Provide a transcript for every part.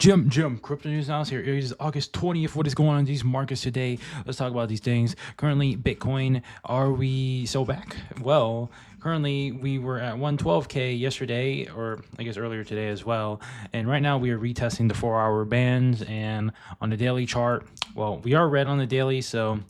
Jim, Crypto News House here. It is August 20th. What is going on in these markets today? Let's talk about these things. Currently, Bitcoin, are we so back? Well, currently we were at 112K yesterday, or I guess earlier today as well. And right now we are retesting the 4-hour bands. And on the daily chart, well, we are red on the daily, so...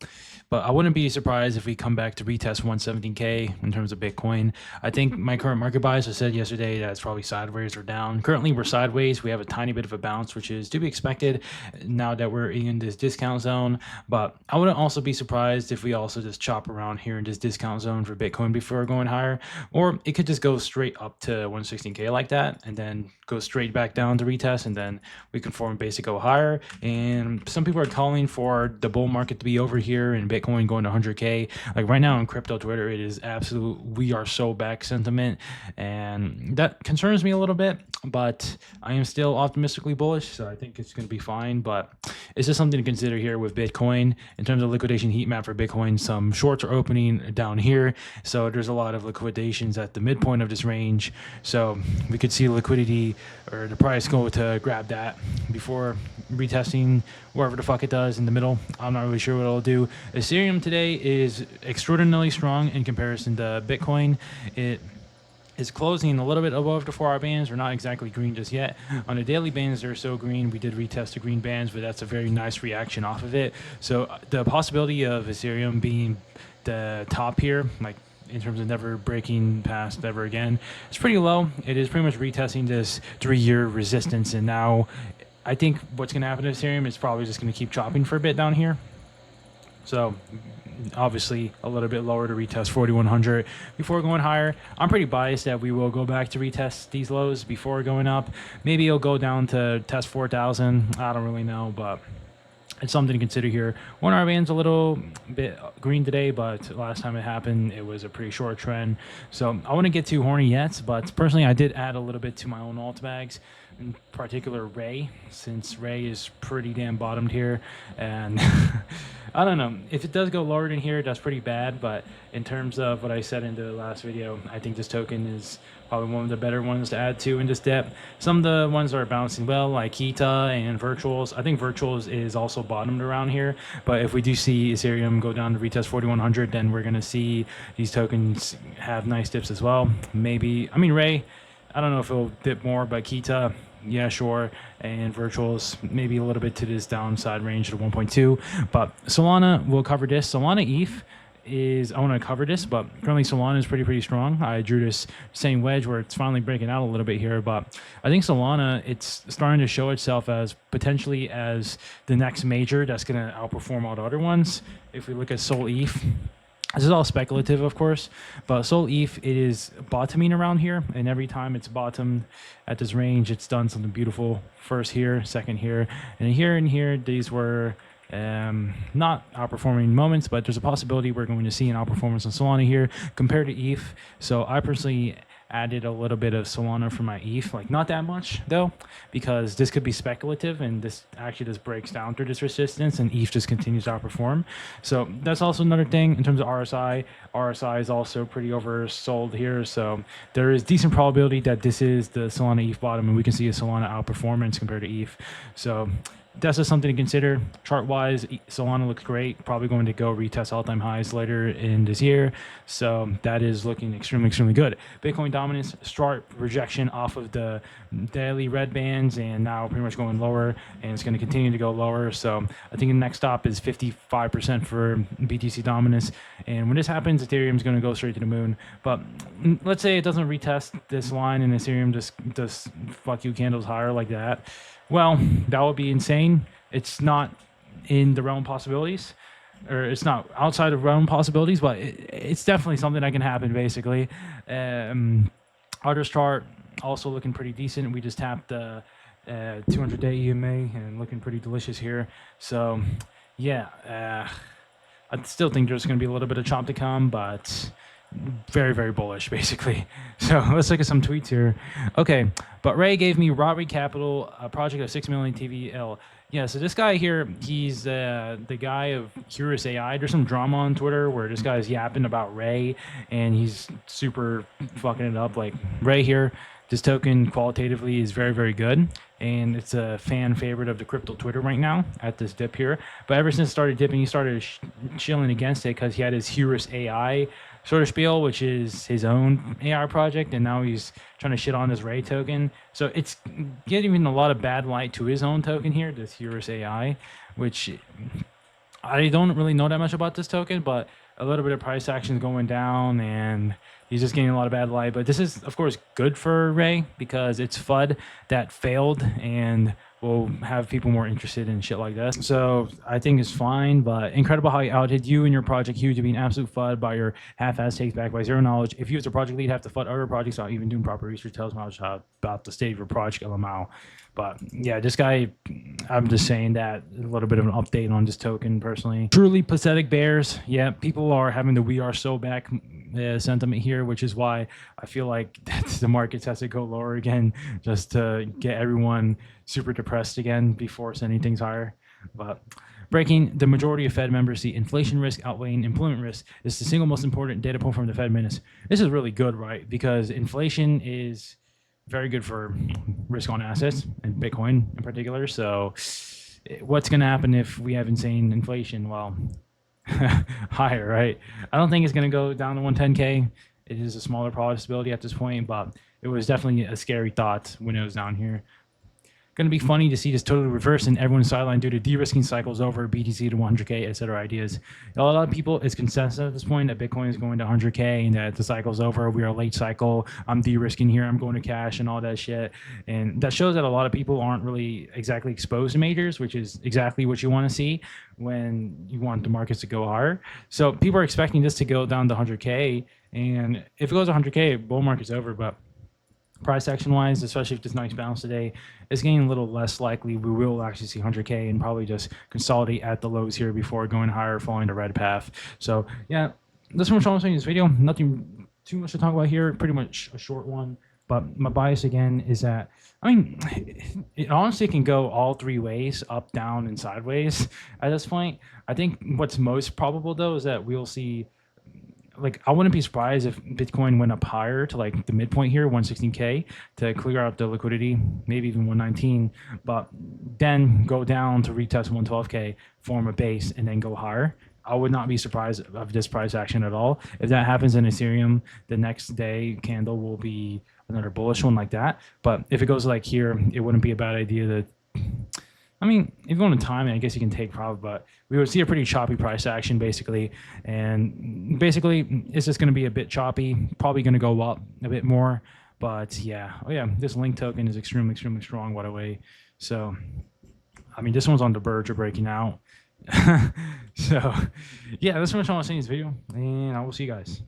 But I wouldn't be surprised if we come back to retest 117K in terms of Bitcoin. I think my current market bias, I said yesterday that it's probably sideways or down. Currently, we're sideways. We have a tiny bit of a bounce, which is to be expected now that we're in this discount zone. But I wouldn't also be surprised if we also just chop around here in this discount zone for Bitcoin before going higher. Or it could just go straight up to 116K like that and then go straight back down to retest, and then we can form a base to go higher. And some people are calling for the bull market to be over here and Bitcoin going to 100K. Like right now on crypto Twitter, it is absolute we are so back sentiment, and that concerns me a little bit, but I am still optimistically bullish, so I think it's going to be fine. But it's just something to consider here with Bitcoin in terms of liquidation heat map for Bitcoin. Some shorts are opening down here, so there's a lot of liquidations at the midpoint of this range, so we could see liquidity or the price go to grab that before retesting wherever the fuck it does in the middle. I'm not really sure what it'll do. Ethereum today is extraordinarily strong in comparison to Bitcoin. It is closing a little bit above the 4-hour bands. We're not exactly green just yet. On the daily bands, they're so green. We did retest the green bands, but that's a very nice reaction off of it. So the possibility of Ethereum being the top here, like in terms of never breaking past ever again, it's pretty low. It is pretty much retesting this 3-year resistance, and now I think what's going to happen to Ethereum is probably just going to keep chopping for a bit down here. So obviously a little bit lower to retest 4100 before going higher. I'm pretty biased that we will go back to retest these lows before going up. Maybe it'll go down to test 4000. I don't really know, but it's something to consider here. 1-hour band's a little bit green today, but last time it happened, it was a pretty short trend. So I wouldn't get too horny yet, but personally, I did add a little bit to my own alt bags, in particular Ray, since Ray is pretty damn bottomed here. And I don't know, if it does go lower than here, that's pretty bad. But in terms of what I said in the last video, I think this token is probably one of the better ones to add to in this depth. Some of the ones that are bouncing well, like ETH and Virtuals. I think Virtuals is also bottomed around here. But if we do see Ethereum go down to retest 4100, then we're going to see these tokens have nice dips as well. Maybe, I mean, Ray, I don't know if it'll dip more, but Kita, yeah, sure. And Virtuals, maybe a little bit to this downside range to 1.2. But Solana, we'll cover this. Solana ETH is, I want to cover this, but currently Solana is pretty strong. I drew this same wedge where it's finally breaking out a little bit here, but I think Solana, it's starting to show itself as potentially as the next major that's going to outperform all the other ones. If we look at Sol ETH, this is all speculative, of course, but Sol ETH, it is bottoming around here, and every time it's bottomed at this range, it's done something beautiful. First here, second here, and here, these were not outperforming moments, but there's a possibility we're going to see an outperformance on Solana here compared to ETH. So I personally added a little bit of Solana for my ETH, like not that much though, because this could be speculative and this actually just breaks down through this resistance and ETH just continues to outperform. So that's also another thing in terms of RSI. RSI is also pretty oversold here, so there is decent probability that this is the Solana ETH bottom and we can see a Solana outperformance compared to ETH. So that's just something to consider. Chart-wise, Solana looks great. Probably going to go retest all-time highs later in this year. So that is looking extremely good. Bitcoin dominance, start rejection off of the daily red bands, and now pretty much going lower, and it's going to continue to go lower. So I think the next stop is 55% for BTC dominance. And when this happens, Ethereum is going to go straight to the moon. But let's say it doesn't retest this line and Ethereum just does fuck you candles higher like that. Well, that would be insane. It's not in the realm of possibilities, or it's not outside of realm possibilities, but it's definitely something that can happen, basically. Others chart also looking pretty decent. We just tapped the 200-day EMA and looking pretty delicious here. So, yeah, I still think there's going to be a little bit of chop to come, but very bullish, basically. So let's look at some tweets here. Okay, but Ray gave me Robbery Capital, a project of 6 million TVL. Yeah, so this guy here, he's the guy of Curious AI. There's some drama on Twitter where this guy's yapping about Ray, and he's super fucking it up. Like, Ray here, This token qualitatively is very, very good, and it's a fan favorite of the crypto Twitter right now at this dip here. But ever since it started dipping, he started chilling against it because he had his Hubris AI sort of spiel, which is his own AI project, and now he's trying to shit on this Ray token. So it's giving a lot of bad light to his own token here, this Hubris AI, which I don't really know that much about this token, but a little bit of price action is going down, and he's just getting a lot of bad light. But this is, of course, good for Ray because it's FUD that failed and will have people more interested in shit like this. So I think it's fine, but incredible how he outed you and your project huge to be an absolute FUD by your half-ass takes back by zero knowledge. If you as a project lead have to FUD other projects without even doing proper research, tells me about the state of your project, LMAO. But yeah, this guy, I'm just saying that a little bit of an update on this token personally. Truly pathetic bears. Yeah, people are having the "we are so back" sentiment here, which is why I feel like the markets has to go lower again just to get everyone super depressed again before sending things higher. But breaking, the majority of Fed members see inflation risk outweighing employment risk is the single most important data point from the Fed minutes. This is really good, right? Because inflation is very good for risk on assets and Bitcoin in particular. So what's going to happen if we have insane inflation? Well, higher, right? I don't think it's going to go down to 110K. It is a smaller possibility at this point, but it was definitely a scary thought when it was down here. Going to be funny to see this totally reverse and everyone's sidelined due to de-risking cycles over BTC to 100K, etc. ideas. A lot of people, it's consensus at this point that Bitcoin is going to 100K and that the cycle's over. We are late cycle. I'm de-risking here. I'm going to cash and all that shit. And that shows that a lot of people aren't really exactly exposed to majors, which is exactly what you want to see when you want the markets to go higher. So people are expecting this to go down to 100K. And if it goes to 100K, bull market's over. But price action wise, especially if this nice bounce today, it's getting a little less likely we will actually see 100K and probably just consolidate at the lows here before going higher, following the red path. So yeah, that's what I'm saying in this video. Nothing too much to talk about here. Pretty much a short one. But my bias again is that, I mean, it honestly can go all three ways, up, down, and sideways at this point. I think what's most probable though is that we'll see, like, I wouldn't be surprised if Bitcoin went up higher to like the midpoint here, 116K, to clear out the liquidity, maybe even 119, but then go down to retest 112K, form a base, and then go higher. I would not be surprised of this price action at all. If that happens in Ethereum, the next day candle will be another bullish one like that. But if it goes like here, it wouldn't be a bad idea to, I mean, if you want to time it, I guess you can take profit, but we would see a pretty choppy price action basically. And basically, it's just going to be a bit choppy, probably going to go up a bit more. But yeah, oh yeah, this link token is extremely, extremely strong, by the way. So, I mean, this one's on the verge of breaking out. So, yeah, that's what I'm trying to say in this video, and I will see you guys.